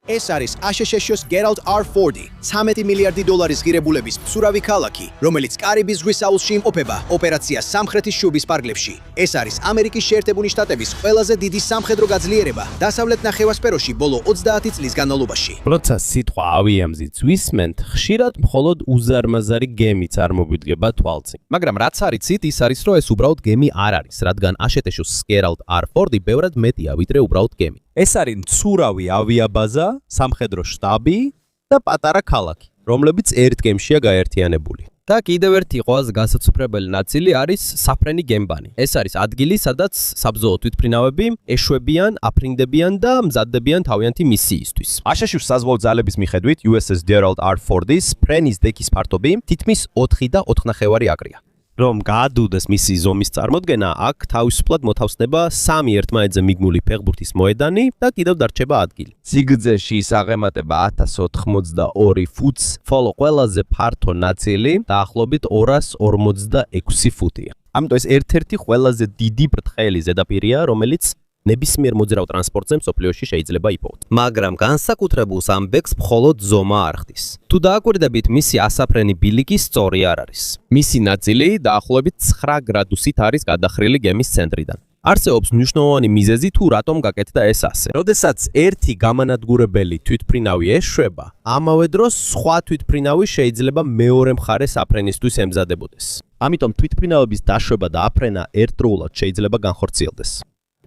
ეს არის აშშშ-ს Geralt R40, 13 მილიარდი დოლარის ღირებულების მცურავი ქალაქი, რომელიც კარიბის ზღვის აუზში იმყოფება ოპერაცია სამხრეთის შუბის პარკლებში. ეს არის ამერიკის შეერთებული შტატების ყველაზე დიდი სამხედრო გაძლიერება დასავლეთ ნახევარსფეროში ბოლო 30 წლის განმავლობაში. როცა სიტყვა ავიამზით ვისმენთ, ხშირად მხოლოდ უზარმაზარი გემი წარმოვიდგება თვალწინ. მაგრამ რაც არიცით, ის არის, რომ ეს უბრალოდ გემი არ არის, რადგან აშშ-ს Geralt R40 ბევრად მეტია, ვიდრე უბრალოდ გემი. ეს არის მცურავი ავიაბაზა, სამხედრო შტაბი და პატარა ქალაქი, რომლებიც ერთ გემშია გაერთიანებული. და კიდევ ერთი ყველაზე განსაცვიფრებელი ნაწილი არის საფრენი გემბანი. ეს არის ადგილი, სადაც საბრძოლო თვითმფრინავები ეშვებიან, აფრინდებიან და მზადდებიან თავიანთი მისიისთვის. აშშ-ს საზღვაო ძალების მიხედვით USS Geralt R40-ს ფრენის დეკის ფართობი თითქმის 4 და 4.5 აკრია. რომ გაადუდეს მისი ზომის წარმოდგენა, აქ თავისუფლად მოთავსდება 3 ერთმანეთზე მიგმული ფეხბურთის მოედანი და კიდევ დარჩება ადგილი. სიგრძეში ის აღემატება 1082 ფუტს, ხოლო ყველაზე ფართო ნაწილი დაახლოებით 246 ფუტია. ამიტომ ეს ერთ-ერთი ყველაზე დიდი ბრტყელი ზედაპირია, რომელიც ნებისმიერ მოძრავ ტრანსპორტზე მსოფლიოში შეიძლება იპოვოთ. მაგრამ განსაკუთრებულს ამბექს მხოლოდ ზომა არ ხდის. თუ დააკვირდებით, მისი ასაფრენი ბილიკი სწორი არ არის. მისი ნაწილი დაახლოებით 9 გრადუსით არის გადახრილი გემის ცენტრიდან. არსებობს მნიშვნელოვანი მიზეზი თუ რატომ გაკეთდა ეს ასე. როდესაც ერთი გამანადგურებელი თვითმფრინავი ეშვება, ამავე დროს სხვა თვითმფრინავი შეიძლება მეორე მხარეს აფრენისთვის ემზადებოდეს. ამიტომ თვითმფრინავების დაშვება და აფრენა ერთდროულად შეიძლება განხორციელდეს.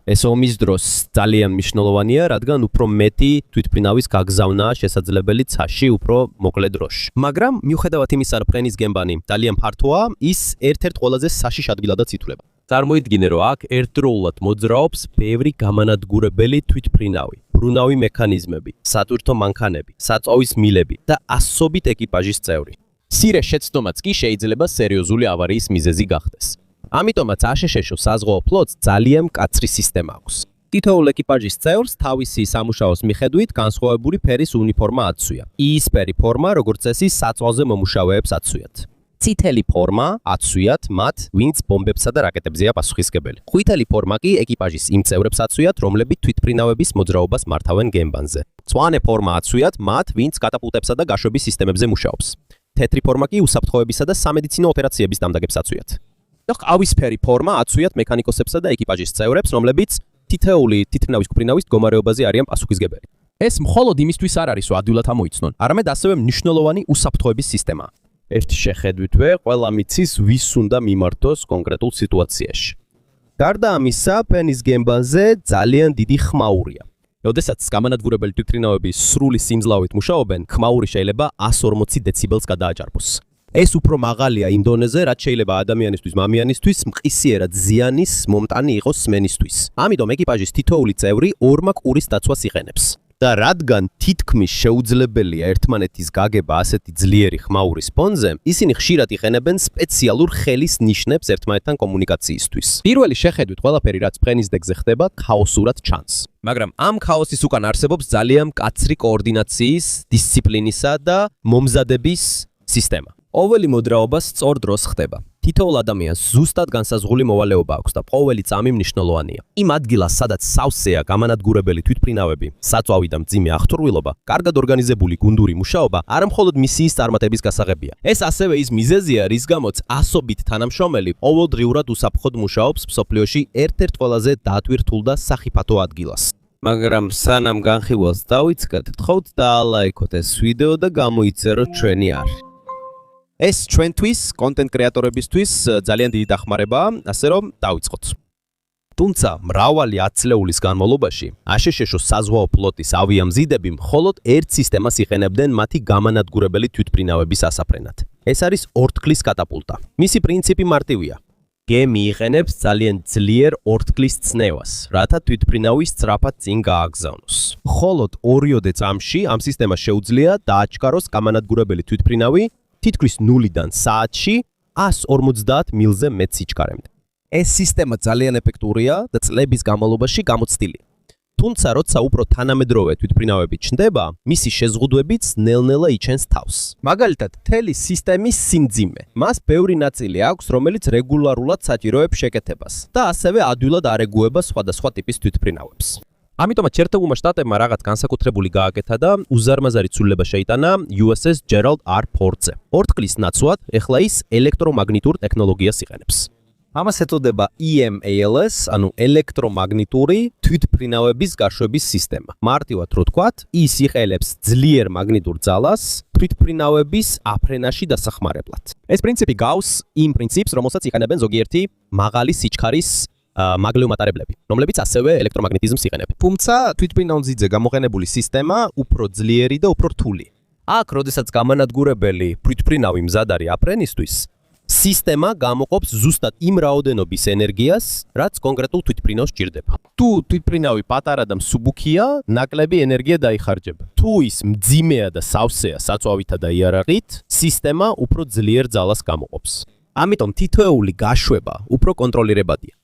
ეს ომის დროს ძალიან მნიშვნელოვანია, რადგან უფრო მეტი თვითმფრინავის გაგზავნაა შესაძლებელი ცაში უფრო მოკლე დროში. მაგრამ მიუხედავად იმისა, რომ ფრენის გემბანი ძალიან ფართოა, ის ერთ-ერთ ყველაზე საშიშ ადგილადაც ითვლება. წარმოიდგინე, რომ აქ ერთდროულად მოძრაობს ბევრი გამანადგურებელი თვითმფრინავი, ბრუნავი მექანიზმები, სატვირთო მანქანები, საწვავის მილები და ასობით ეკიპაჟის წევრი. მცირე შეცდომაც კი შეიძლება სერიოზული ავარიის მიზეზი გახდეს. ამიტომაც აშშ-ს საზღვაო ფლოტს ძალიან მკაცრი სისტემა აქვს. თითოეულ ეკიპაჟის წევრს თავისი სამუშაოს მიხედვით განსხვავებული ფერის უნიფორმა აცვია. იისფერი ფორმა, როგორც წესი, საწვავზე მომუშავეებს აცვიათ. წითელი ფორმა აცვიათ მათ, ვინც ბომბებსა და რაკეტებზეა პასუხისმგებელი. ყვითელი ფორმა კი ეკიპაჟის იმ წევრებს აცვიათ, რომლებიც თვითმფრინავების მოძრაობას მართავენ გემბანზე. მწვანე ფორმა აცვიათ მათ, ვინც კატაპულტებსა და გაშვების სისტემებზე მუშაობს. თეთრი ფორმა კი უსაფრთხოებისა და სამედიცინო ოპერაციების დამდეგებს აცვიათ. ყავისფერი ფორმა აცვიათ მექანიკოსებსა და ეკიპაჟის წევრებს, რომლებიც თითოეული თვითმფრინავის მდგომარეობის მდგომარეობაზე არიან პასუხისმგებელი. ეს მხოლოდ იმისთვის არ არის, რომ ადვილად ამოიცნონ, არამედ ასევე მნიშვნელოვანი უსაფრთხოების სისტემაა. ერთი შეხედვითვე, ყველა მიცის, ვის უნდა მიმართოს კონკრეტულ სიტუაციაში. გარდა ამისა, ფრენის გემბანზე ძალიან დიდი ხმაურია. როდესაც გამანადგურებელი თვითმფრინავები სრული სიმძლავრით მუშაობენ, ხმაური შეიძლება 140 დეციბელს გადააჭარბოს. ეს უფრო მაღალია იმ დონეზე, რაც შეიძლება ადამიანისთვის, მამიანისთვის მყისიერად ზიანის მომტანი იყოს სმენისთვის. ამიტომ ეკიპაჟის თითოეული წევრი ორმაկ ყურის დაცვას იყენებს. და რადგან თითქმის შეუძლებელია ერთმანეთის გაგება ასეთი ძლიერი ხმაურის ფონზე, ისინი ხშირად იყენებენ სპეციალურ ხელის ნიშნებს ერთმანეთთან კომუნიკაციისთვის. პირველი შეხედვით ყველაფერი, რაც ფრენის დეკზე ხდება, ქაოსურად ჩანს. მაგრამ ამ ქაოსის უკან არსებობს ძალიან მკაცრი კოორდინაციის, დისციპლინისა და მომზადების სისტემა. ყოველი მოძრაობა სწორ დროს ხდება. თითოეულ ადამიანს ზუსტად განსაზღვრული მოვალეობა აქვს და ყოველი წამი მნიშვნელოვანია. იმ ადგილას, სადაც სავსეა გამანადგურებელი თვითმფრინავები, საწვავი და მძიმე აღჭურვილობა, კარგად ორგანიზებული გუნდური მუშაობა არა მხოლოდ მისიის წარმატების გასაღებია. ეს ასევე ის მიზეზია, რის გამოც ასობით თანამშრომელი ყოველდღიურად უსაფრთხოდ მუშაობს მსოფლიოში ერთ-ერთ ყველაზე დატვირთულ და სახიფათო ადგილას. მაგრამ სანამ განხილვას დავიწყეთ, გთხოვთ დაალაიქოთ ეს ვიდეო და გამოიწეროთ ჩვენი არი. ეს ჩვენთვის, კონტენტ კრეატორებისთვის ძალიან დიდი დახმარებაა, ასე რომ დავიწყოთ. თუმცა, მრავალი ათწლეულის განმავლობაში, აშშ-ს საზღვაო ფლოტის ავიამზიდები მხოლოდ ერთ სისტემას იყენებდნენ მათი გამანადგურებელი თვითმფრინავების ასაფრენად. ეს არის ორთქლის კატაპულტა. მისი პრინციპი მარტივია. გემი იყენებს ძალიან ძლიერ ორთქლის წნევას, რათა თვითმფრინავი სწრაფად წინ გააგზავნოს. მხოლოდ 2-ოდე წამში ამ სისტემას შეუძლია დააჩქაროს გამანადგურებელი თვითმფრინავი თითქმის 0-დან საათში 150 მილზე მეტ სიჩქარემდე. ეს სისტემა ძალიან ეფექტურია და წლების განმავლობაში გამოცდილია. თუმცა, როცა უფრო თანამედროვე თვითმფრინავები ჩნდება, მისი შეზღუდვებიც ნელ-ნელა იჩენს თავს. მაგალითად, მთელი სისტემის სიმძიმე. მას ბევრი ნაწილი აქვს, რომელიც რეგულარულად საჭიროებს შეკეთებას და ასევე ადვილად არ ეგუება სხვადასხვა ტიპის თვითმფრინავებს. ამიტომაც შეერთებულმა შტატებმა რაღაც განსაკუთრებული გააკეთა და უზარმაზარი ცვლილება შეიტანა USS Gerald R. Ford-ზე. 4 წლის ნაცვლად ეხლა ის ელექტრომაგნიტურ ტექნოლოგიას იყენებს. ამას ეთოდება EMALS, ანუ ელექტრომაგნიტური თვითმფრინავების გაშვების სისტემა. მარტივად რო ვთქვათ, ის იყენებს ძლიერ მაგნიტურ ძალას თვითმფრინავების აფრენაში დასახმარებლად. ეს პრინციპი გავს იმ პრინციპს, რომელსაც იყენებენ ზოგიერთი მაღალი სიჩქარის მაგლეუმატარებლები, რომლებიც ასევე ელექტრომაგნიტიზმს იყენებენ. თუმცა თვითმფრინავ მზიდზე გამოყენებული სისტემა უფრო ძლიერი და უფრო რთული. აქ, როდესაც გამანადგურებელი თვითმფრინავი მზად არის აფრენისთვის, სისტემა გამოყოფს ზუსტად იმ რაოდენობის ენერგიას, რაც კონკრეტულ თვითმფრინავს სჭირდება. თუ თვითმფრინავი პატარა და მსუბუქია, ნაკლები ენერგია დაიხარჯება. თუ ის მძიმეა და სავსეა საწვავითა და იარაღით, სისტემა უფრო ძლიერ ძალას გამოყოფს. ამიტომ თითოეული გაშვება უფრო კონტროლირებადია.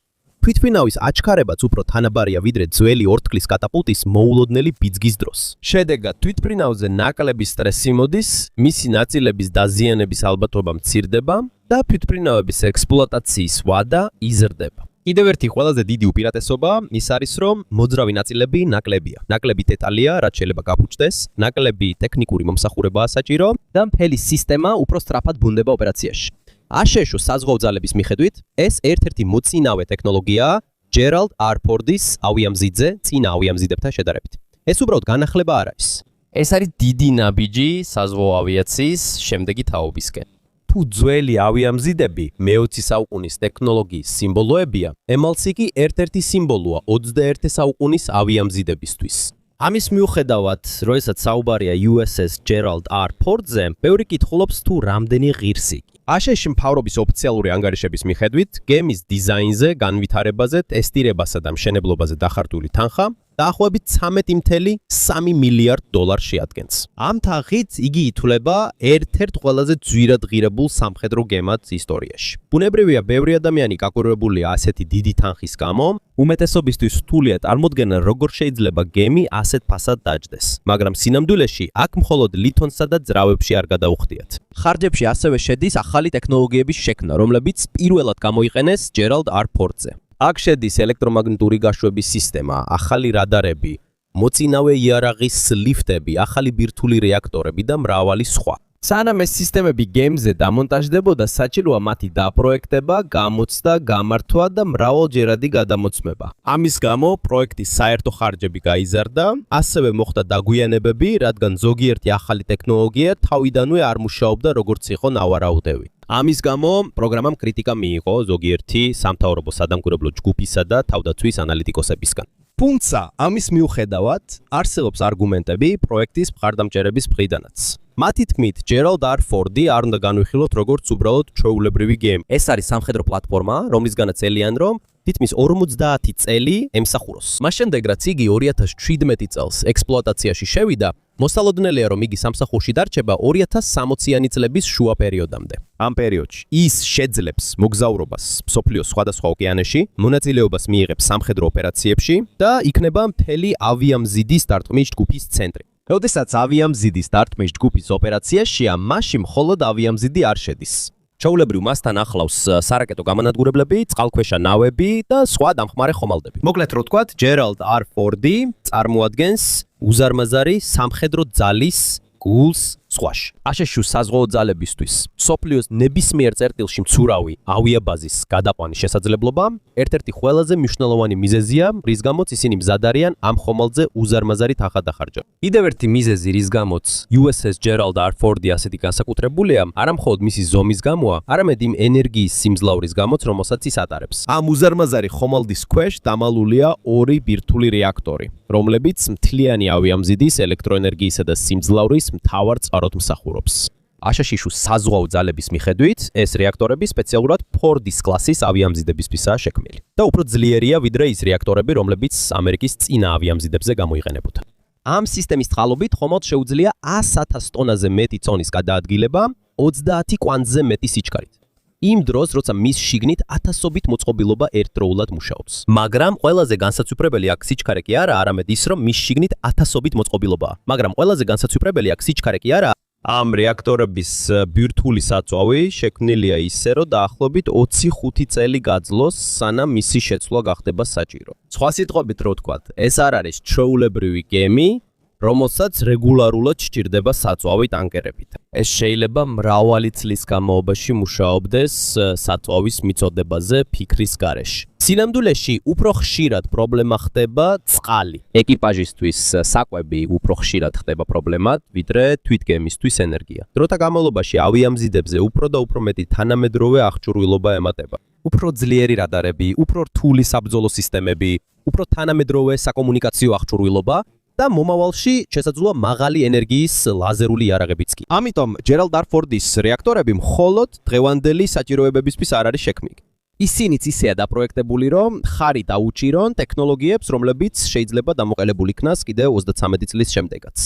თვითმფრინავის აჩქარებაც უფრო თანაბარია ვიდრე ძველი 4 წლის კატაპულტის მოულოდნელი ბიძგის დროს. შედეგად თვითმფრინავზე ნაკლები სტრესი მოდის, მისი ნაწილების დაზიანების ალბათობა მცირდება და თვითმფრინავების ექსპლუატაციის ვადა იზრდება. კიდევ ერთი ყველაზე დიდი უპირატესობა ის არის, რომ მოძრავი ნაწილები ნაკლებია. ნაკლები დეტალია, რაც შეიძლება გაფუჭდეს, ნაკლები ტექნიკური მომსახურებაა საჭირო და მთელი სისტემა უფრო სწრაფად ბუნდება ოპერაციაში. აშშ საზღვაო ძალების მიხედვით, ეს ერთ-ერთი მოწინავე ტექნოლოგიაა Gerald R. Ford-ის ავიამზიდზე წინა ავიამზიდებთან შედარებით. ეს უბრალოდ განახლება არ არის. ეს არის დიდი ნაბიჯი საზღვაო ავიაციის შემდეგი თაობისკენ. თუ ძველი ავიამზიდები მე-20 საუკუნის ტექნოლოგიის სიმბოლოებია, ემალსი კი ერთ-ერთი სიმბოლოა 21 საუკუნის ავიამზიდებისთვის. ამის მიუხედავად, როდესაც საუბარია USS Gerald R. Ford-ზე, ბევრი კითხულობს თუ რამდენი ღირსი. აშშ მთავრობის ოფიციალური ანგარიშების მიხედვით, გემის დიზაინზე, განვითარებაზე, ტესტირებასა და მშენებლობაზე დახარჯული თანხა დაახლოებით $13.3 მილიარდ შეადგენს. ამ თანხით იგი ითვლება ერთ-ერთ ყველაზე ძვირად ღირებულ სამხედრო გემად ისტორიაში. ბუნებრივია, ბევრი ადამიანი გაკურვებულია ასეთი დიდი თანხის გამო, უმეტესობისთვის რთულია წარმოდგენა, როგორ შეიძლება გემი ასეთ ფასად დაჯდეს. მაგრამ სინამდვილეში აქ მხოლოდ ლითონსა და ძრავებში არ გადაუხდიათ. ხარჯებში ასევე შედის ახალი ტექნოლოგიების შექმნა, რომლებიც პირველად გამოიყენეს Gerald R. Ford-ზე. აქ შედის ელექტრომაგნიტური გაშვების სისტემა, ახალი რადარები, მოწინავე იარაღის ლიფტები, ახალი ბირთვული რეაქტორები და მრავალი სხვა. სანამ ეს სისტემები გემზე დამონტაჟდებოდა, საჭიროა მათი დაპროექტება, გამოცდა, გამართვა და მრავალჯერადი გადამოცმება. ამის გამო პროექტის საერთო ხარჯები გაიზარდა, ასევე მოხდა დაგვიანებები, რადგან ზოგიერთი ახალი ტექნოლოგია თავიდანვე არ მუშაობდა როგორც იყო ნავარაუდევი. ამის გამო პროგრამამ კრიტიკა მიიღო ზოგიერთი სამთავრობო სადამკვირვებლო ჯგუფისა და თავდაცვის ანალიტიკოსებისგან. თუმცა ამის მიუხედავად არსებობს არგუმენტები პროექტის მხარდამჭერების მხრიდანაც. მათი თქმით, Gerald R. Ford-ი არ უნდა განვიხილოთ როგორც უბრალოდ ჩვეულებრივი გემი. ეს არის სამხედრო პლატფორმა, რომლისგანაც ელიან, რომ თითქმის 50 წელი ემსახუროს. მას შემდეგ, რაც იგი 2017 წელს ექსპლუატაციაში შევიდა, მოსალოდნელია, რომ იგი სამსახურში დარჩება 2060-იანი წლების შუა პერიოდამდე. ამ პერიოდში ის შეძლებს მოგზაურობას მსოფლიოს სხვადასხვა ოკეანეში, მონაწილეობას მიიღებს სამხედრო ოპერაციებში და იქნება მთელი ავიამზიდის დარტყმის ჯგუფის ცენტრი. როდესაც ავიამზიდის დარტყმის ჯგუფის ოპერაციაშია, მასში მხოლოდ ავიამზიდი არ შედის. ჩაულებრივ მასთან ახლავს სარაკეტო გამანადგურებლები, წყალქვეშა ნავები და სხვა დამხმარე ხომალდები. მოკლედ რო ვთქვათ, Gerald R. Ford-ი წარმოადგენს უზარმაზარი სამხედრო ძალის გულს სხვაში. აშშ საზღვაო ძალებისთვის მსოფლიოს ნებისმიერ წერტილში მცურავი ავიაბაზის გადაყვანის შესაძლებლობა ერთ-ერთი ყველაზე მნიშვნელოვანი მიზეზია, რის გამოც ისინი მზად არიან ამ ხომალდზე უზარმაზარი თანხა დახარჯონ. კიდევ ერთი მიზეზი, რის გამოც USS Gerald R. Ford-ი ასეთი განსაკუთრებულია, არა მხოლოდ მისი ზომის გამოა, არამედ იმ ენერგიის სიმძლავრის გამოც, რომელსაც ის ატარებს. ამ უზარმაზარი ხომალდის ქვეშ დამალულია 2 ბირთვული რეაქტორი, რომლებიც მთლიანი ავიამზიდის ელექტროენერგიისა და სიმძლავრის მთავარ წყაროდ მსახურობს. აშშ საზღვაო ძალების მიხედვით, ეს რეაქტორები სპეციალურად Ford-ის კლასის ავიამზიდებისთვისაა შექმნილი და უფრო ძლიერია ვიდრე ის რეაქტორები, რომლებიც ამერიკის წინა ავიამზიდებზე გამოიყენებოდა. ამ სისტემის წყალობით ხომალდს შეუძლია 100,000 ტონაზე მეტი წონის გადაადგილება 30 კვანტზე მეტი სიჩქარით. იმ დროს, როცა მის შიგნით 1000-ობით მოწყობილობა ერთდროულად მუშაობს. მაგრამ ყველაზე განსაცვიფრებელი აქ სიჩქარე კი არა, არამედ ის, რომ მის შიგნით 1000-ობით მოწყობილობაა. მაგრამ ყველაზე განსაცვიფრებელი აქ სიჩქარე კი არა, ამ რეაქტორების ბირთვული საწვავი შექმნილია ისე, რომ დაახლოებით 25 წელი გაძლოს, სანამ მისი შეცვლა გახდება საჭირო. სხვა სიტყვებით რო ვთქვათ, ეს არ არის ჩვეულებრივი გემი, რომელსაც რეგულარულად სჭირდება საწვავი ტანკერებით. ეს შეიძლება მრავალი წლის განმავლობაში მუშაობდეს საწვავის მიწოდებაზე ფიქრის გარეშე. სინამდვილეში უფრო ხშირად პრობლემა ხდება წყალი. ეკიპაჟისთვის საკვები უფრო ხშირად ხდება პრობლემად, ვიდრე თვითგემისთვის ენერგია. დროთა განმავლობაში ავიამზიდებზე უფრო და უფრო მეტი თანამედროვე აღჭურვილობა ემატება. უფრო ძლიერი რადარები, უფრო რთული საბრძოლო სისტემები, უფრო თანამედროვე საკომუნიკაციო აღჭურვილობა და მომავალში შესაძლოა მაღალი ენერგიის ლაზერული იარაღებიც კი. ამიტომ ჯერალდ არ ფორდის რეაქტორები მხოლოდ დღევანდელი საჭიროებებისთვის არ არის შექმნილი. ისინიც ისეა დაპროექტებული, რომ ხარი დაუჭირონ ტექნოლოგიებს, რომლებიც შეიძლება დამოყელებულ იქნას კიდევ 33 წლის შემდეგაც.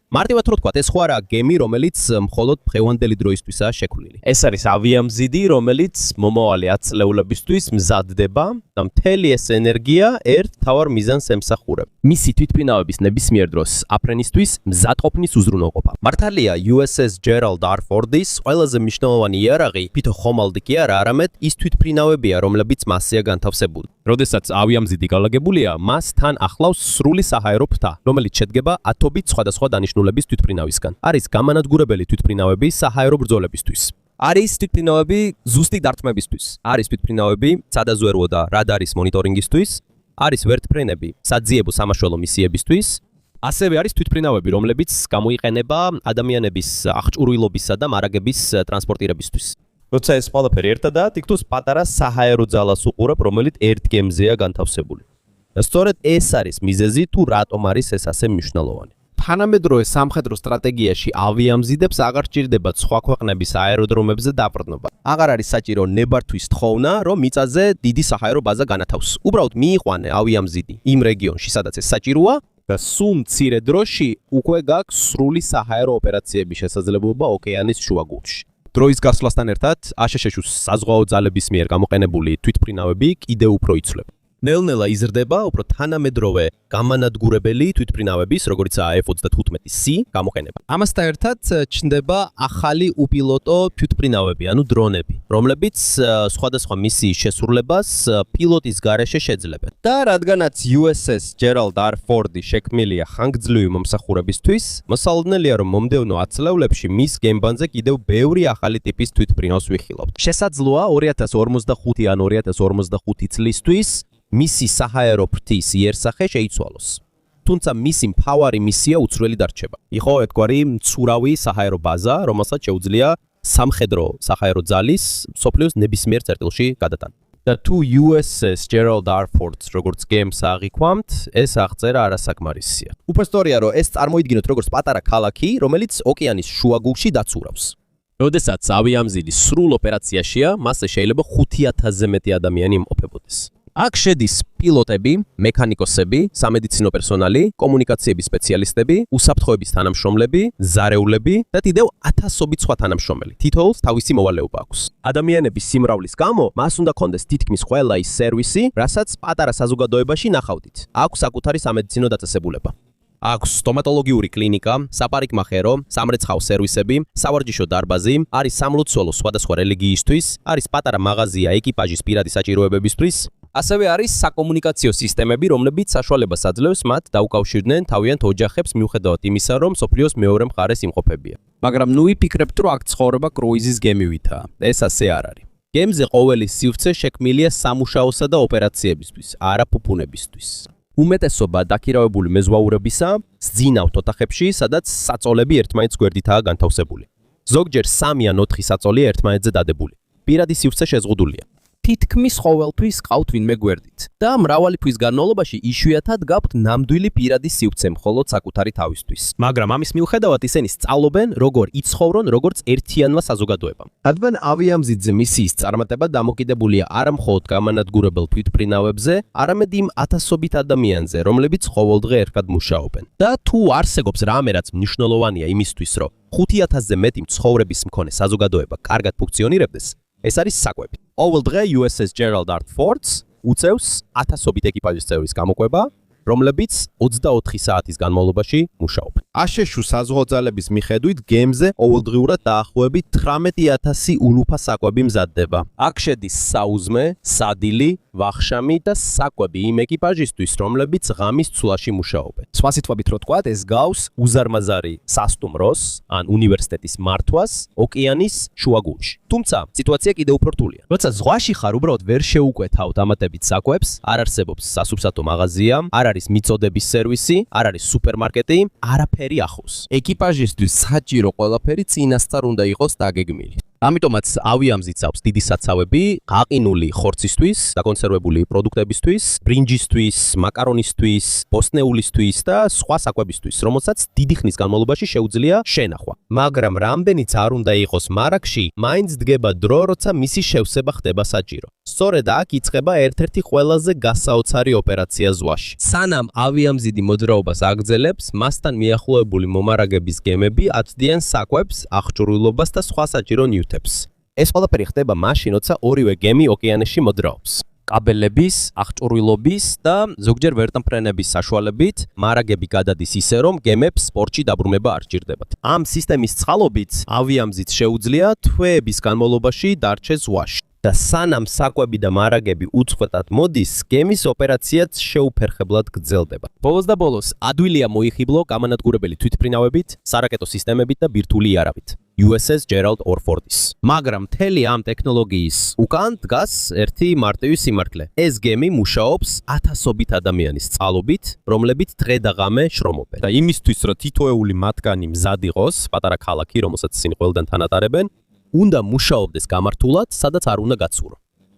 მარტივად რო ვთქვათ, ეს ხო არა გემი, რომელიც მხოლოდ დღევანდელი დროისთვისაა შექმნილი. ეს არის ავიამზიდი, რომელიც მომავალი ათწლეულებისთვის მზადდება და მთელი ეს ენერგია ერთ მთავარ მიზანს ემსახურება. მისი თვითმფრინავების ნებისმიერ დროს აფრენისთვის მზადყოფნის უზრუნველყოფა. მართალია USS Gerald R. Ford-ის ყველაზე მნიშვნელოვანი იარაღი თვითონ ხომალდი კი არა, არამედ ის თვითმფრინავებია, რომლებიც მასზეა განთავსებული. როდესაც ავიამზიდი განლაგებულია, მას თან ახლავს სრული საჰაერო ფრთა, რომელიც შედგება ათობით სხვადასხვა დანიშნულების თვითმფრინავისგან. არის გამანადგურებელი თვითმფრინავები საჰაერო ბრძოლებისთვის. არის თვითმფრინავები ზუსტი დარტყმებისთვის. არის თვითმფრინავები სადაზვერვო და რადარის მონიტორინგისთვის. არის ვერტფრენები საძიებო სამაშველო მისიებისთვის. ასევე არის თვითმფრინავები, რომლებიც გამოიყენება ადამიანების აღჭურვილობისა და მარაგების ტრანსპორტირებისთვის. როცა ეს ყველაფერი ერთადაა, თითქოს პატარა საჰაერო ძალას უყურებ, რომელიც ერთ გემზეა განთავსებული. სწორედ ეს არის მიზეზი, თუ რატომ არის ეს ასე მნიშვნელოვანი. თანამედროვე სამხედრო სტრატეგიაში ავიამზიდებს აღარ სჭირდებათ სხვა ქვეყნების აეროდრომებზე დაბრუნება. აღარ არის საჭირო ნებართვის თხოვნა, რომ მიწაზე დიდი საჰაერო ბაზა განათავსოს. უბრალოდ მიიყვანე ავიამზიდი იმ რეგიონში, სადაც ეს საჭიროა და სულ მცირე დროში უკვე გაქვს სრული საჰაერო ოპერაციების შესაძლებლობა ოკეანის შუაგულში. დროის გასვლასთან ერთად აშშ-ის საზღვაო ძალების მიერ გამოყენებული თვითმფრინავები კიდევ უფრო იცვლება. ნელ-ნელა იზრდება უფრო თანამედროვე გამანადგურებელი თვითმფრინავების, როგორიცაა F-35C გამოყენება. ამასთან ერთად ჩნდება ახალი უპილოტო თვითმფრინავები, ანუ დრონები, რომლებიც სხვადასხვა მისიის შესრულებას პილოტის გარეშე შეძლებენ. და რადგანაც USS Gerald R. Ford-ი შექმნილია ხანგრძლივი მომსახურებისთვის, მოსალოდნელია, რომ მომდევნო 10 წლებში მის გემბანზე კიდევ ბევრი ახალი ტიპის თვითმფრინავს ვიხილავთ. შესაძლოა 2045 ან 2055 წლისთვის მისი საჰაერო ფრთის იერსახე შეიცვალოს. თუმცა მისი მთავარი მისია უცვლელი დარჩება. იყო ერთგვარი მცურავი საჰაერო ბაზა, რომელსაც შეუძლია სამხედრო საჰაერო ძალის მსოფლიოს ნებისმიერ წერტილში გადატანა. და თუ USS Gerald R. Ford-ს როგორც გემს აღიქვამთ, ეს აღწერა არასაკმარისია. უპრესტორია, რომ ეს წარმოიდგინოთ როგორც პატარა ქალაქი, რომელიც ოკეანის შუაგულში დაცურავს. როდესაც ავიამზიდი სრულ ოპერაციაშია, მასზე შეიძლება 5000-ზე მეტი ადამიანი იმყოფებოდეს. აქ შედის პილოტები, მექანიკოსები, სამედიცინო პერსონალი, კომუნიკაციების სპეციალისტები, უსაფრთხოების თანამშრომლები, ზარეულები და კიდევ ათასობით სხვა თანამშრომელი. თითოეულს თავისი მოვალეობა აქვს. ადამიანების სიმრავლის გამო მას უნდა კონდეს თითქმის ყველა ის სერვისი, რასაც პატარა საზოგადოებაში ნახავდით. აქვს საკუთარი სამედიცინო დაწესებულება. აქვს სტომატოლოგიური კლინიკა, საპარიკმახერო, სამრეცხაო სერვისები, სავარჯიშო დარბაზი, არის სამლოცველო სხვადასხვა რელიგიისთვის, არის პატარა მაღაზია ეკიპაჟის პირადი საჭიროებებისთვის. ასევე არის საკომუნიკაციო სისტემები, რომლებიც საშუალებას აძლევს მათ დაუკავშირდნენ თავიანთ ოჯახებს მიუხედავად იმისა, რომ სოფლიოს მეორე მხარეს იმყოფებიან. მაგრამ ნუ ვიფიქრებთ, რომ აქ ცხოვრება კრუიზის გემივითაა. ეს ასე არ არის. გემზე ყოველი სივრცე შექმნილია სამუშაოსა და ოპერაციებისთვის, არა ფუფუნებისთვის. უმეტესობა დაქირავებული მეზღვაურებისა სძინავთ ოთახებში, სადაც საწოლები ერთმანეთს გვერდითაა განთავსებული. ზოგჯერ 3 ან 4 საწოლია ერთმანეთზე დადებული. პირადი სივრცე შეზღუდულია. თითქმის ყოველთვის ყავთ ვინმე გვერდით და მრავალი თვის განმავლობაში იშვიათად გაქვთ ნამდვილი პირადი სივრცე მხოლოდ საკუთარი თავისთვის. მაგრამ ამის მიუხედავად ისინი სწავლობენ, როგორ იცხოვრონ როგორც ერთიანმა საზოგადოებამ. რადგან ავიამზიდზე მისიის წარმატება დამოკიდებულია არა მხოლოდ გამანადგურებელ თვითმფრინავებზე, არამედ იმ ათასობით ადამიანზე, რომლებიც ყოველდღე ერთად მუშაობენ. და თუ არსებობს რამე, რაც მნიშვნელოვანია იმისთვის, რომ 5000-ზე მეტი მცხოვრების მქონე საზოგადოება კარგად ფუნქციონირებდეს, ეს არის საკვები. ყოველდღე USS Gerald R. Ford-ს უწევს ათასობით ეკიპაჟის წევრის გამოყვება რომლებიც 24 საათის განმავლობაში მუშაობენ. აშშ საზღვაო ძალების მიხედვით გემზე ყოველდღიურად დაახლოებით 18000 ულუფა საკვები მზადდება. აქ შედის საუზმე, სადილი, ვახშამი და საკვები იმ ეკიპაჟისთვის, რომლებიც ღამის ცვლაში მუშაობენ. სხვა სიტყვებით რო თქვათ, ეს გავს უზარმაზარი სასტუმროს ან უნივერსიტეტის მართვას ოკეანის შუაგულში. თუმცა სიტუაცია კიდევ უფრო რთულია. როცა ზღვაში ხარ, უბრალოდ ვერ შეუკვეთა ავტომატებით საკვებს, არ არსებობს სასუბსატო მაღაზია, არ არის მიწოდების სერვისი, არ არის სუპერმარკეტი, არაფერი ახლოს. ეკიპაჟისთვის საჭირო ყველაფერი წინასწარ უნდა იყოს დაგეგმილი. ამიტომაც ავიამზიც აქვს დიდი საცავები გაყინული ხორცისთვის, დაკონსერვებული პროდუქტებისთვის, ბრინჯისთვის, მაკარონისთვის, ბოსტნეულისთვის და სხვა საკვებისთვის, რომელსაც დიდი ხნის განმავლობაში შეუძლია შენახვა. მაგრამ რამდენიც არ უნდა იყოს მარაგში, მაინც დგება დრო, როცა მისი შევსება ხდება საჭირო. სწორედ აქ იწყება ერთ-ერთი ყველაზე გასაოცარი ოპერაცია ზღვაში. სანამ ავიამზიდი მოძრაობას აგრძელებს, მასთან მიახლოებული მომარაგების გემები აწვდიან საკვებს, აღჭურვილობას და სხვა საჭირო ნივთებს. ეს ყველაფერი ხდება მაშინ, როცა ორივე გემი ოკეანეში მოძრაობს. კაბელების, აღჭურვილობის და ზოგჯერ ვერტმფრენების საშუალებით მარაგები გადადის ისე, რომ გემებს სპორტში დაბრუნება არ სჭირდებათ. ამ სისტემის წყალობით ავიამზიდს შეუძლია თვეების განმავლობაში დარჩეს ზღვაში. და სანამ საკვები და მარაგები უწყვეტად მოდის, გემის ოპერაციაც შეუფერხებლად გრძელდება. ბოლოს და ბოლოს ადვილია მოიხიბლო გამანადგურებელი თვითმფრინავებით, სარაკეტო სისტემებით და ბირთვული იარავით. USS Gerald R-40-ის. მაგრამ მთელი ამ ტექნოლოგიის უკან დგას ერთი მარტივი სიმართლე. ეს გემი მუშაობს ათასობით ადამიანის წყალობით, რომლებიც დღე და ღამე შრომობენ. და იმისთვის, რომ თითოეული მათგანი მზად იყოს, პატარა ქალაქი, რომელსაც ისინი ყველგან თანატარებენ, უნდა მუშაობდეს გამართულად, სადაც არ უნდა გაცურო.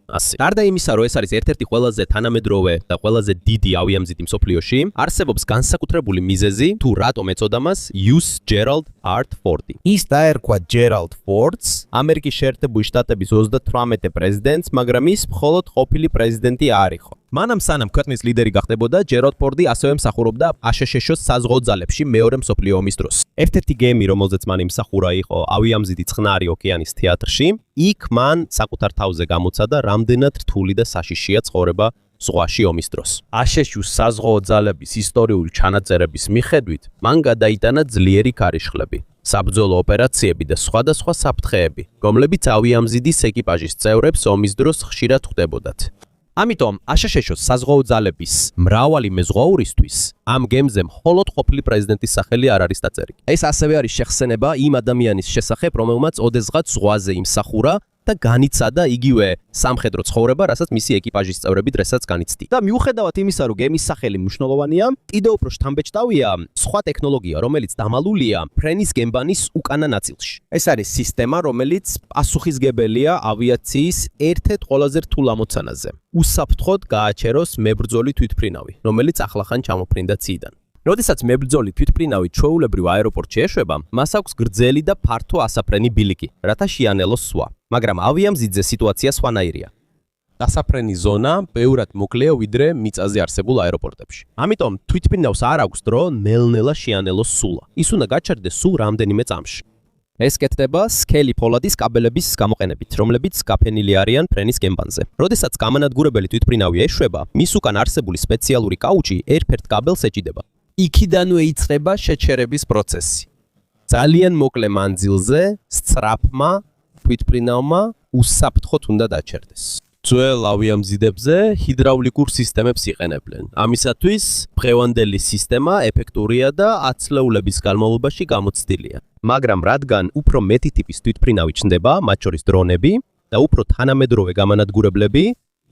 ასე. გარდა იმისა, რომ ეს არის ერთ-ერთი ყველაზე თანამედროვე და ყველაზე დიდი ავიამზიდი მსოფლიოში, არსებობს განსაკუთრებული მიზეზი, თუ რატომ ეწოდა მას USS Gerald R-40. ის დაერქვა Gerald Ford's, ამერიკის შეერთებული შტატების 38 პრეზიდენტს, მაგრამ ის მხოლოდ ყოფილი პრეზიდენტი არ იყო. მანამ სანამ ქვეყნის ლიდერი გახდებოდა, Gerald Ford-ი ასევე მსახურობდა აშშ-ს საზღვაო ძალებში მეორე მსოფლიო ომის დროს. ერთ-ერთი გემი, რომელზეც მან იმსახურა, იყო ავიამზიდი წყნარი ოკეანის თეატრში. იქ მან საკუთარ თავზე გამოცადა, რამდენად რთული და საშიშია ცხოვრება ზღვაში ომის დროს. აშშ-ს საზღვაო ძალების ისტორიული ჩანაწერების მიხედვით, მან გადაიტანა ძლიერი ქარიშხლები, საბრძოლო ოპერაციები და სხვადასხვა საფრთხეები, რომლებიც ავიამზიდის ეკიპაჟის წევრებს ომის დროს ხშირად ხვდებოდათ. ამიტომ აშშ-ს საზღვაო ძალების მრავალი მეზღვაურისთვის ამ გემზე მხოლოდ ყოფილი პრეზიდენტის სახელი არ არის დაწერილი. ეს ასევე არის შეხსენება იმ ადამიანის შესახებ, რომელმაც ოდესღაც ზღვაზე იმსახურა და განიცადა იგივე სამხედრო ცხოვრება, რასაც მისი ეკიპაჟის წევრები დღესაც განიცდიან. და მიუხედავად იმისა, რომ გემის სახელი მნიშვნელოვანია, კიდევ უფრო შთამბეჭდავია სხვა ტექნოლოგია, რომელიც დამალულია ფრენის გემბანის უკანა ნაწილში. ეს არის სისტემა, რომელიც პასუხისგებელია ავიაციის ერთ-ერთ ყველაზე რთულ ამოცანაზე. უსაფრთხოდ გააჩეროს მებრძოლი თვითმფრინავი, რომელიც ახლახან ჩამოფრინდა ციიდან. როდესაც მებრძოლი თვითმფრინავი ჩვეულებრივ აეროპორტში ეშვება, მას აქვს გრძელი და ფართო ასაფრენი ბილიკი, რათა შეანელოს სვა. მაგრამ ავიამზიდზე სიტუაცია სხვანაირია. დასაფრენი ზონა ბევრად მოკლეა ვიდრე მიწაზე არსებულ აეროპორტებში. ამიტომ თვითმფრინავს არ აქვს დრო ნელ-ნელა შეანელოს სულა. ის უნდა გაჩერდეს სულ რამდენიმე წამში. ეს კეთდება სქელი ფოლადის კაბელების გამოყენებით, რომლებიც გაფენილი არიან ფრენის გემბანზე. როდესაც გამანადგურებელი თვითმფრინავი ეშვება, მის უკან არსებული სპეციალური კაუჩი ერთ-ერთ კაბელს ეჭიდება. იქიდანვე იწყება შეჩერების პროცესი. ძალიან მოკლე მანძილზე სწრაფმა თვითმფრინავმა უსაფრთხოდ უნდა დაჩერდეს. ძველ ავიამზიდებზე ჰიდრაულიკურ სისტემებს იყენებდნენ. ამისათვის დღევანდელი სისტემა ეფექტურია და ათწლეულების განმავლობაში გამოცდილია. მაგრამ რადგან უფრო მეტი ტიპის თვითმფრინავი ჩნდება, მათ შორის დრონები და უფრო თანამედროვე გამანადგურებლები,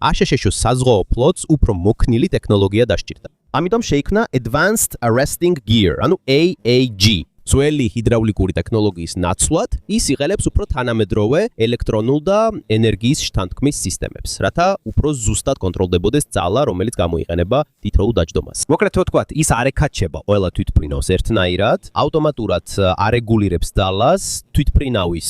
აშშ-ს საზღვაო ფლოტს უფრო მოქნილი ტექნოლოგია დასჭირდა. ამიტომ შეიქმნა Advanced Arresting Gear, ანუ AAG. ძველი ჰიდრაულიკური ტექნოლოგიის ნაცვლად, ის იყენებს უფრო თანამედროვე ელექტრონულ და ენერგიის შთანთქმის სისტემებს, რათა უფრო ზუსტად კონტროლდებოდეს ძალა, რომელიც გამოიყენება თითოეულ დაჯდომას. მოკლედ ვთქვათ, ის არ ეკაჩება ყველა თვითმფრინავს ერთნაირად, ავტომატურად არეგულირებს ძალას თვითმფრინავის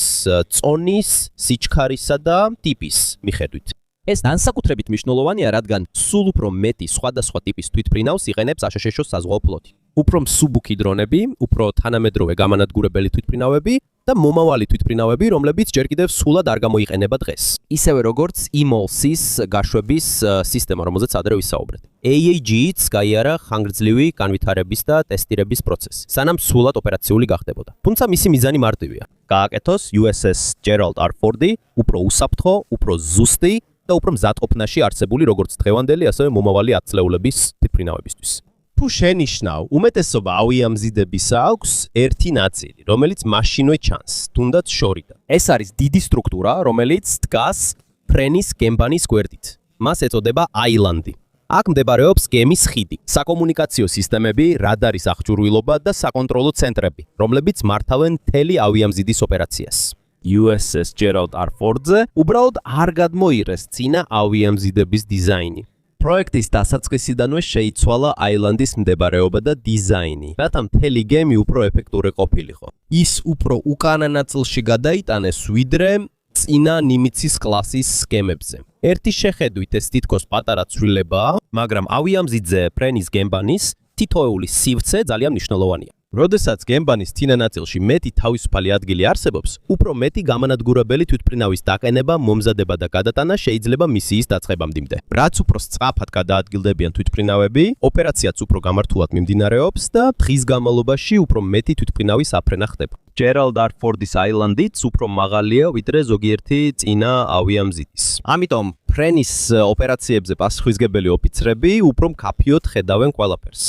წონის, სიჩქარისა და ტიპის მიხედვით. ეს განსაკუთრებით მნიშვნელოვანია, რადგან სულ უფრო მეტი სხვადასხვა ტიპის თვითმფრინავს იყენებს აშშ-ს საზღვაო ფლოტი. უფრო მსუბუქი დრონები, უფრო თანამედროვე გამანადგურებელი თვითმფრინავები და მომავალი თვითმფრინავები, რომლებიც ჯერ კიდევ სულად არ გამოიყენება დღეს. ისევე როგორც EMOLSIS გაშვების სისტემა, რომელზეც ადრე ვისაუბრეთ. AAG-იც გაიარა ხანგრძლივი განვითარების და ტესტირების პროცესი, სანამ სულად ოპერაციული გახდებოდა. თუმცა მისი მიზანი მარტივია. გააკეთოს USS Gerald R. Ford-ი უფრო უსაფრთხო, უფრო ზუსტი და უფრო მზადყოფნაში არსებული როგორც დღევანდელი, ასევე მომავალი ათწლეულების თვითმფრინავებისთვის. თუ შენიშნავ, უმეტესობა ავიამზიდებისა აქვს ერთი ნაწილი, რომელიც მაშინვე ჩანს, თუნდაც შორიდან. ეს არის დიდი სტრუქტურა, რომელიც დგას ფრენის გემბანის გვერდით. მას ეწოდება აილანდი. აქ მდებარეობს გემის ხიდი, საკომუნიკაციო სისტემები, რადარის აღჭურვილობა და საკონტროლო ცენტრები, რომლებიც მართავენ მთელი ავიამზიდის ოპერაციას. USS Gerald R. Ford-ზე უბრალოდ არ გადმოიღეს წინა ავიამზიდების დიზაინი. პროექტის დასაწყისიდანვე შეიცვალა აილანდის მდებარეობა და დიზაინი, რათა მთელი გემი უფრო ეფექტური ყოფილიყო. ის უფრო უკანა ნაწილში გადაიტანეს, ვიდრე წინა ნიმიცის კლასის გემებზე. ერთი შეხედვით ეს თითქოს პატარა ცვლილებაა, მაგრამ ავიამზიდზე ფრენის გემბანის თითოეული სივრცე ძალიან მნიშვნელოვანია. როდესაც გემბანის წინა ნაწილში მეტი თავისუფალი ადგილი არსებობს, უფრო მეტი გამანადგურებელი თვითმფრინავის დაყენება, მომზადება და გადატანა შეიძლება მისიის დაწყებამდე. რაც უფრო სწრაფად გადაადგილდებიან თვითმფრინავები, ოპერაციაც უფრო გამართულად მიმდინარეობს და დღის განმავლობაში უფრო მეტი თვითმფრინავის აფრენა ხდება. Gerald R. Ford-ის აილანდიც უფრო მაღალია ვიდრე ზოგიერთი წინა ავიამზიდის. ამიტომ ფრენის ოპერაციებზე პასუხისმგებელი ოფიცრები უფრო მკაფიოდ ხედავენ ყველაფერს.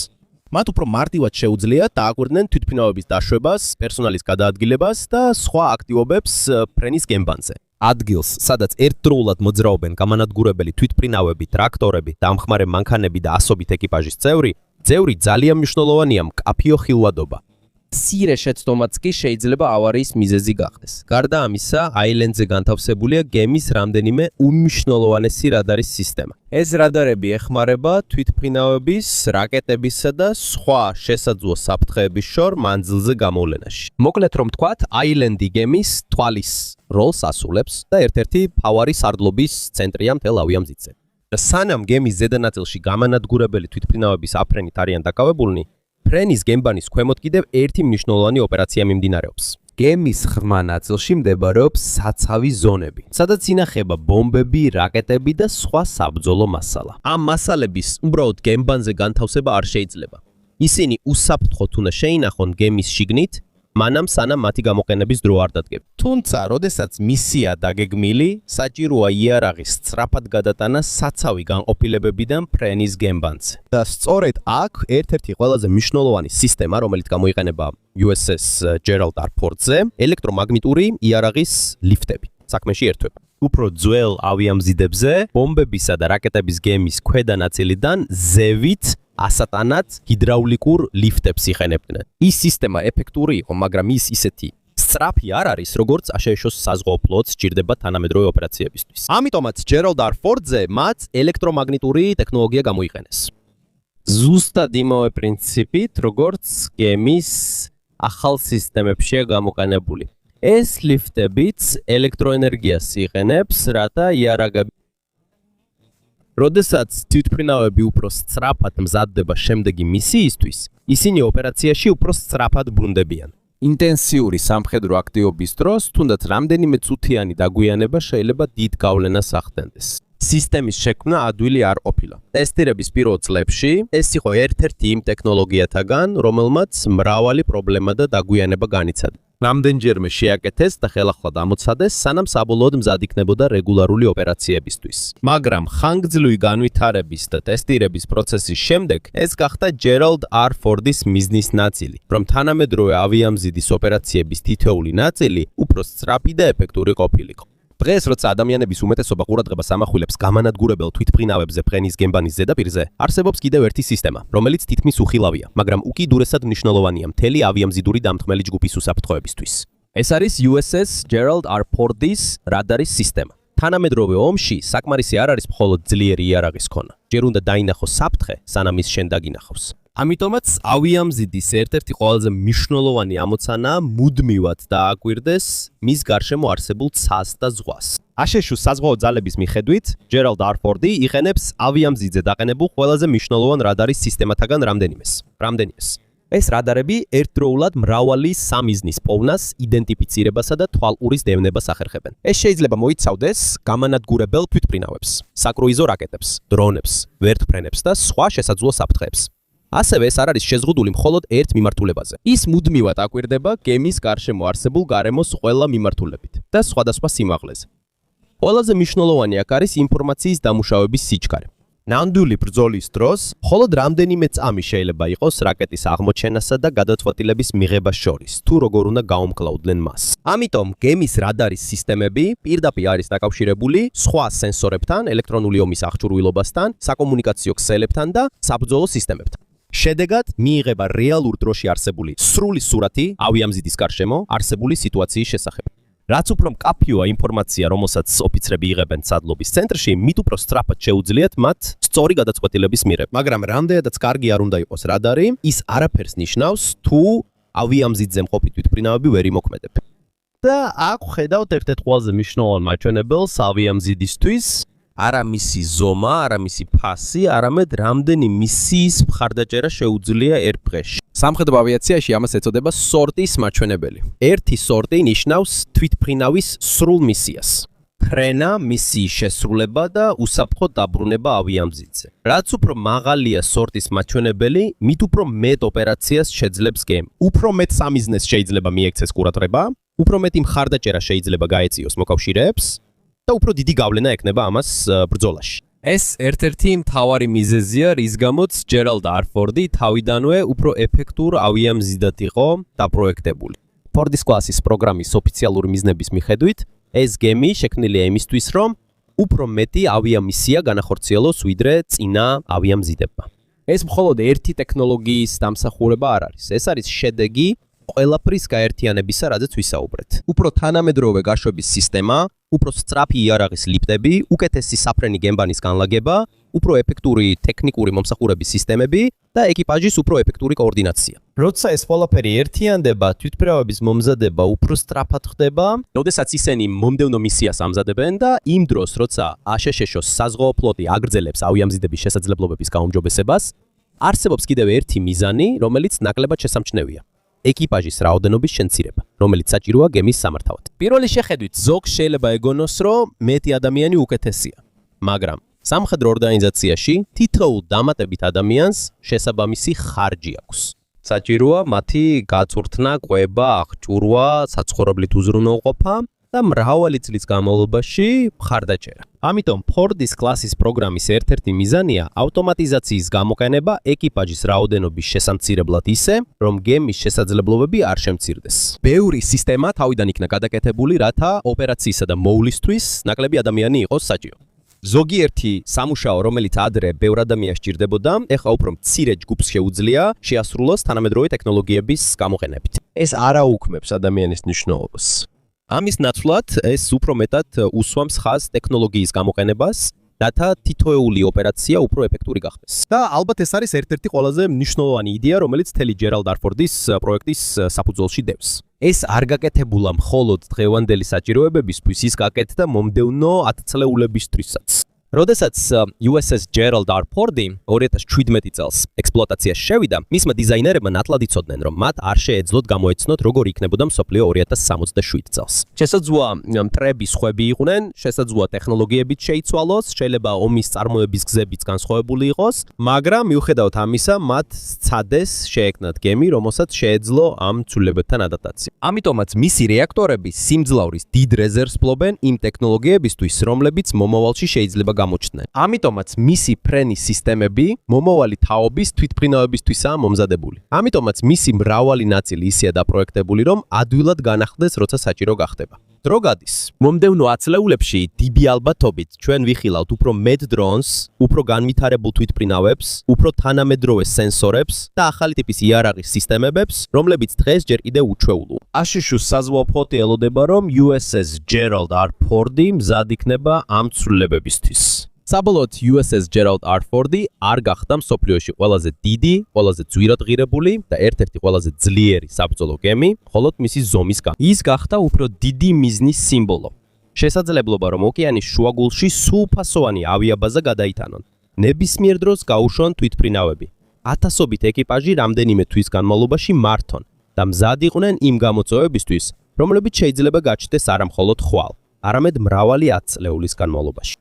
მათ უფრო მარტივად შეუძლიათ დააკვირდნენ თვითმფრინავების დაშვებას, პერსონალის გადაადგილებას და სხვა აქტივობებს ფრენის გემბანზე. ადგილს, სადაც ერთდროულად მოძრაობენ გამანადგურებელი თვითმფრინავები, ტრაქტორები, დამხმარე მანქანები და ასობით ეკიპაჟის წევრი ძალიან მნიშვნელოვანია მკაფიო ხილვადობა. მცირე შეცდომაც კი შეიძლება ავარიის მიზეზი გახდეს. გარდა ამისა, აილენდზე განთავსებულია გემის რამდენიმე უმნიშვნელოვანესი რადარის სისტემა. ეს რადარები ეხმარება თვითმფრინავების, რაკეტებისა და სხვა შესაძლო საფრთხეების შორ მანძილზე გამოვლენაში. მოკლედ რომ ვთქვათ, აილენდი გემის თვალის როლს ასრულებს და ერთ-ერთი მთავარი სარდლობის ცენტრია მთელ ავიამზიდზე. სანამ გემის ზედა ნაწილში გამანადგურებელი თვითმფრინავების აფრენით არიან დაკავებულნი, ფრენის გემბანის ქვემოთ კიდევ ერთი მნიშვნელოვანი ოპერაცია მიმდინარეობს. გემის ღრმა ნაწილში მდებარეობს საცავი ზონები, სადაც ინახება ბომბები, რაკეტები და სხვა საბრძოლო მასალა. ამ მასალების უბრალოდ გემბანზე განთავსება არ შეიძლება. ისინი უსაფრთხოდ უნდა შეინახონ გემის შიგნით, მანამ სანამ მათი გამოყენების დრო არ დადგება. თუმცა, როდესაც მისია დაგეგმილი, საჭიროა იარაღის სწრაფად გადატანა საცავი განყოფილებებიდან ფრენის გემბანზე. და სწორედ აქ ერთ-ერთი ყველაზე მნიშვნელოვანი სისტემა, რომელიც გამოიყენება USS Gerald R. Ford-ზე, ელექტრომაგნიტური იარაღის ლიფტები. საქმეში ერთვება. უფრო ძველ ავიამზიდებზე, ბომბებისა და რაკეტების გემის ქვედა ნაწილიდან ზევით ასატანად ჰიდრაულიკურ ლიფტებს იხენებდნენ. ის სისტემა ეფექტური იყო, მაგრამ ის ისეთი სწრაფი არ არის, როგორც აშშ-ს საზღვაო ფლოტს სჭირდება თანამედროვე ოპერაციებისთვის. ამიტომაც Gerald R. Ford-ზე მათ ელექტრომაგნიტური ტექნოლოგია გამოიყენეს. ზუსტად იმავე პრინციპით, როგორც გემის ახალ სისტემებშია გამოყენებული. ეს ლიფტებიც ელექტროენერგიას იღენებს, რათა იარაღები როდესაც თვითმფრინავები უფრო სწრაფად მზადდება შემდეგი მისიისთვის, ისინი ოპერაციაში უფრო სწრაფად ბრუნდებიან. ინტენსიური სამხედრო აქტივობის დროს, თუნდაც რამდენიმე წუთიანი დაგვიანება შეიძლება დიდ გავლენას ახდენდეს. სისტემის შექმნა ადვილი არ ყოფილა. ტესტირების პირველ წლებში ეს იყო ერთ-ერთი იმ ტექნოლოგიათაგან, რომელმაც მრავალი პრობლემა და დაგვიანება განიცადა. რამდენჯერმე შეაკეთეს და ხელახლა ამოცადეს, სანამ საბოლოოდ მზად იქნებოდა რეგულარული ოპერაციებისთვის. მაგრამ ხანგრძლივი განვითარების და ტესტირების პროცესის შემდეგ ეს გახდა Gerald R. Ford-ის მიზნის ნაწილი, რომ თანამედროვე ავიამზიდის ოპერაციების თითოეული ნაწილი უფრო სწრაფი და ეფექტური ყოფილიყო. დღეს, როცა ადამიანების უმეტესობა ყურადღებას ამახვილებს გამანადგურებელ თვითმფრინავებზე ფრენის გემბანის ზედაპირზე, არსებობს კიდევ ერთი სისტემა, რომელიც თითქმის უხილავია, მაგრამ უკიდურესად მნიშვნელოვანია მთელი ავიამზიდური დამთხმელი ჯგუფის უსაფრთხოებისთვის. ეს არის USS Gerald R. Ford-ის რადარის სისტემა. თანამედროვე ომში საკმარისი არ არის მხოლოდ ძლიერი იარაღის ქონა. ჯერ უნდა დაინახოს საფრთხე, სანამ ის შენ დაგინახავს. ამიტომაც ავიამზიდის ერთ-ერთი ყველაზე მნიშვნელოვანი ამოცანაა მუდმივად დააკვირდეს მის გარშემო არსებულ ცას და ზღვას. აშშ-ს საზღვაო ძალების მიხედვით, Gerald R. Ford-ი იყენებს ავიამზიდზე დაყენებულ ყველაზე მნიშვნელოვან რადარის სისტემათაგან რამდენიმეს. ეს რადარები ერთდროულად მრავალი სამიზნის პოვნას, იდენტიფიცირებასა და თვალყურის დევნებას ახერხებენ. ეს შეიძლება მოიცავდეს გამანადგურებელ თვითმფრინავებს, საკრუიზო რაკეტებს, დრონებს, ვერტმფრენებს და სხვა შესაძლო საფრთხეებს. ასევე ეს არ არის შეზღუდული მხოლოდ ერთ მიმართულებაზე. ის მუდმივად აკვირდება გემის გარშემო არსებულ გარემოს ყველა მიმართულებით და სხვადასხვა სიმაღლეზე. ყველაზე მნიშვნელოვანი აქ არის ინფორმაციის დამუშავების სიჩქარე. ნამდვილი ბრძოლის დროს მხოლოდ რამდენიმე წამი შეიძლება იყოს რაკეტის აღმოჩენასა და გადაწყვეტილების მიღებას შორის, თუ როგორ უნდა გაუმკლავდნენ მას. ამიტომ გემის რადარის სისტემები პირდაპირ არის დაკავშირებული სხვა სენსორებთან, ელექტრონული ომის აღჭურვილობასთან, საკომუნიკაციო ქსელებთან და საბრძოლო სისტემებთან. შედეგად მიიღება რეალურ დროში არსებული სრული სურათი ავიამზიდის გარშემო არსებული სიტუაციის შესახებ. რაც უფრო მკაფიოა ინფორმაცია, რომელსაც ოფიცრები იღებენ სადლობის ცენტრში, მით უფრო სწრაფად შეუძლიათ მათ სწორი გადაწყვეტილების მიღება. მაგრამ რამდენადაც კარგი არ უნდა იყოს რადარი, ის არაფერს ნიშნავს, თუ ავიამზიდზე მყოფი თვითმფრინავები ვერ იმოქმედებ. და აქ ხედავთ ერთ-ერთ ყველაზე მნიშვნელოვან მაჩვენებელს ავიამზიდისთვის, არა მისი ზომა, არა მისი ფასი, არამედ რამდენი მისიის მხარდაჭერა შეუძლია ერთ დღეში. სამხედრო ავიაციაში ამას ეწოდება სორტის მაჩვენებელი. ერთი სორტი ნიშნავს თვითმფრინავის სრულ მისიას. ფრენა, მისიის შესრულება და უსაფრთხო დაბრუნება ავიამზიდზე. რაც უფრო მაღალია სორტის მაჩვენებელი, მით უფრო მეტ ოპერაციას შეძლებს გემი. უფრო მეტ სამიზნეს შეიძლება მიექცეს ყურადღება, უფრო მეტი მხარდაჭერა შეიძლება გაეწიოს მოკავშირეებს და უფრო დიდი გავლენა ექნება ამას ბრძოლაში. ეს ერთ-ერთი მთავარი მიზეზია, რის გამოც ჯერალდ არფორდი თავიდანვე უფრო ეფექტურ ავიამზიდად იყო დაპროექტებული. ფორდის კლასის პროგრამის ოფიციალური მიზნების მიხედვით, ეს გემი შექმნილია იმისთვის, რომ უფრო მეტი ავიამისია განახორციელოს ვიდრე წინა ავიამზიდებმა. ეს მხოლოდ ერთი ტექნოლოგიის დამსახურება არ არის. ეს არის შედეგი ყველაფრის გაერთიანებისა, რაზეც ვისაუბრეთ. უფრო თანამედროვე გაშვების სისტემა, უფრო სწრაფი იარაღის ლიფტები, უკეთესი საფრენი გემბანის განლაგება, უფრო ეფექტური ტექნიკური მომსახურების სისტემები და ეკიპაჟის უფრო ეფექტური კოორდინაცია. როცა ეს ყველაფერი ერთიანდება, თვითმფრინავების მომზადება უფრო სწრაფად ხდება, როდესაც ისინი მომდევნო მისიას ამზადებენ და იმ დროს, როცა აშშ-ს საზღვაო ფლოტი აგრძელებს ავიამზიდების შესაძლებლობების გაუმჯობესებას, არსებობს კიდევ ერთი მიზანი, რომელიც ნაკლებად შესამჩნევია. ეკიპაჟის რაოდენობის შემცირება, რომელიც საჭიროა გემის სამართავად. პირველი შეხედვით ზოგს შეიძლება ეგონოს, რომ მეტი ადამიანი უკეთესია, მაგრამ სამხედრო ორგანიზაციაში თითოეულ დამატებით ადამიანს შესაბამისი ხარჯი აქვს. საჭიროა მათი გაწვრთნა, ყვება, აღჭურვა, საცხოვრებლით უზრუნველყოფა და მრავალი წლის განმავლობაში მხარდაჭერა. ამიტომ ფორდის კლასის პროგრამის ერთ-ერთი მიზანია ავტომატიზაციის გამოყენება ეკიპაჟის რაოდენობის შესამცირებლად ისე, რომ გემის შესაძლებლობები არ შემცირდეს. ბევრი სისტემა თავიდან იქნა გადაკეთებული, რათა ოპერაციისა და მოვლისთვის ნაკლები ადამიანი იყოს საჭირო. ზოგიერთი სამუშაო, რომელიც ადრე ბევრ ადამიანს სჭირდებოდა, ეხლა უფრო მცირე ჯგუფს შეუძლია შეასრულოს თანამედროვე ტექნოლოგიების გამოყენებით. ეს არ აუქმებს ადამიანის მნიშვნელობას. ამის ნაცვლად ეს უფრო მეტად უსვამს ხაზს ტექნოლოგიის გამოყენებას, რათა თითოეული ოპერაცია უფრო ეფექტური გახდეს. და ალბათ ეს არის ერთ-ერთი ყველაზე მნიშვნელოვანი იდეა, რომელიც თელი ჯერალდ არფორდის პროექტის საფუძველში დევს. ეს არ გაკეთებულა მხოლოდ დღევანდელი საჭიროებებისთვის, ის გაკეთდა მომდევნო 10 წლეულებისთვისაც. როდესაც USS ჯერალდ არფორდი 2017 წელს ექსპლუატაციაში შევიდა, მისმა დიზაინერებმა ნათლად იცოდნენ, რომ მათ არ შეეძლოთ გამოეცნოთ, როგორ იქნებოდა მსოფლიო 2067 წელს. შესაძლოა მტრები სხვები იყვნენ, შესაძლოა ტექნოლოგიებიც შეიცვალოს, შეიძლება ომის წარმოების გზებიც განსხვავებული იყოს, მაგრამ მიუხედავად ამისა, მათ სცადეს შეექმნათ გემი, რომელსაც შეეძლო ამ ცვლილებებთან ადაპტაცია. ამიტომაც მისი რეაქტორები სიმძლავრის დიდ რეზერვს ფლობენ იმ ტექნოლოგიებისთვის, რომლებიც მომავალში შეიძლება გამოჩნდნენ. ამიტომაც მისი ფრენის სისტემები მომავალი თაობის თვითმფრინავებისთვისაა მომზადებული. ამიტომაც მისი მრავალი ნაწილი ისეა დაპროექტებული, რომ ადვილად განახლდეს, როცა საჭირო გახდება. დრო გადის. მომდევნო 10 წლეულებში დიდი ალბათობით ჩვენ ვიხილავთ უფრო მეტ დრონს, უფრო განვითარებულ თვითმფრინავებს, უფრო თანამედროვე სენსორებს და ახალი ტიპის იარაღის სისტემებებს, რომლებიც დღეს ჯერ კიდევ უჩვეულოა. აშშ-ს საზღვაო ფლოტი ელოდება, რომ USS ჯერალდ არფორდი მზად იქნება ამ ცვლილებებისთვის. საბოლოოდ USS ჯერალდ არფორდი არ გახდა მსოფლიოში ყველაზე დიდი, ყველაზე ძვირად ღირებული და ერთ-ერთი ყველაზე ძლიერი საბრძოლო გემი, მხოლოდ მისი ზომის გამო. ის გახდა უფრო დიდი მიზნის სიმბოლო. შესაძლებლობა, რომ ოკეანის შუაგულში სრულფასოვანი ავიაბაზა გადაიტანონ. ნებისმიერ დროს გაუშვან თვითმფრინავები. ათასობით ეკიპაჟი რამდენიმე თვის განმავლობაში მართონ და მზად იყვნენ იმ გამოწვევებისთვის, რომლებიც შეიძლება გაჩნდეს არა მხოლოდ ხვალ, არამედ მრავალი ათწლეულის განმავლობაში.